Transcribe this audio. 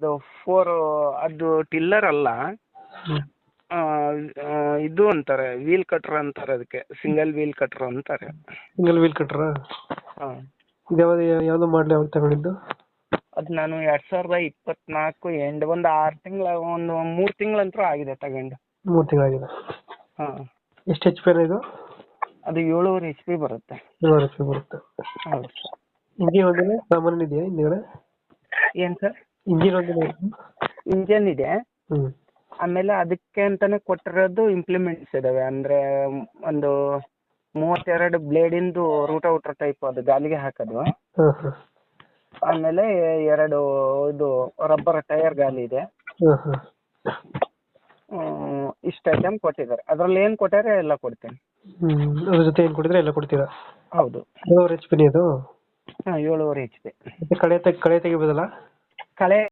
ಅದು ಅದು ಟಿಲ್ಲರ್ ಅಲ್ಲ. ಹ್ಞೂ ಆ, ಇದು ಅಂತಾರೆ ವೀಲ್ ಕಟ್ರ್ ಅಂತಾರೆ, ಅದಕ್ಕೆ ಸಿಂಗಲ್ ವೀಲ್ ಕಟ್ರ್ ಅಂತಾರೆ. Single wheel Katra? ಹಾಂ, ಇದು ಯಾವುದು ಮಾಡಲಿ ಯಾವಾಗ ತಗೊಂಡಿದ್ದು? ಅದು ನಾನು 2024 ಎಂಡ್, ಒಂದು 6 ತಿಂಗಳ, ಒಂದು 3 ತಿಂಗಳಂತೂ ಆಗಿದೆ ತಗೊಂಡು. 3 ತಿಂಗಳಾಗಿದೆ. ಹಾಂ, ಎಷ್ಟು ಎಚ್ ಪಿ ಇದು? ಅದು 7.5 HP ಬರುತ್ತೆ. 7 ಎಚ್ ಪಿ ಬರುತ್ತೆ. ಹೌದು. ಇಂಜಿನ್ ಒಂದಿನ ಸಾಮಾನ್ಯ ಇದೆಯಾ ಹಿಂದ್ಗಡೆ? ಏನು ಸರ್? ಇಂಜಿನ್ ಒಂದಿನ? ಇಂಜನ್ ಇದೆ. ಹ್ಞೂ ಆಮೇಲೆ ಅದಕ್ಕೆ ಅಂತಾನೆ ಕೊಟ್ಟಿರೋದು ಇಂಪ್ಲಿಮೆಂಟ್ಸ್ ಇದಾವೆ. ಅಂದರೆ ಒಂದು 32 ಬ್ಲೇಡಿಂದು ರೂಟೌಟರ್ ಟೈಪ್, ಅದು ಗಾಲಿಗೆ ಹಾಕೋದು. ಹಾಂ ಹಾಂ ಆಮೇಲೆ 2 ಇದು ರಬ್ಬರ್ ಟೈರ್ ಗಾಲಿ ಇದೆ. ಹಾಂ ಹಾಂ ಇಷ್ಟು ಐಟಮ್ ಕೊಟ್ಟಿದ್ದಾರೆ. ಅದರಲ್ಲಿ ಏನು ಕೊಟ್ಟಾರೆ ಎಲ್ಲ ಕೊಡ್ತೇನೆ. ಅದ್ರ ಜೊತೆ ಏನು ಕೊಟ್ಟಿದ್ರೆ ಎಲ್ಲ ಕೊಡ್ತೀರಾ? ಹೌದು. 7 ಎಚ್ ಪಿ ಅದು? ಹಾಂ, 7.5 HP. ಮತ್ತೆ ಕಳೆ ತೆಗಿಬೋದಲ್ಲ? ಕಳೆ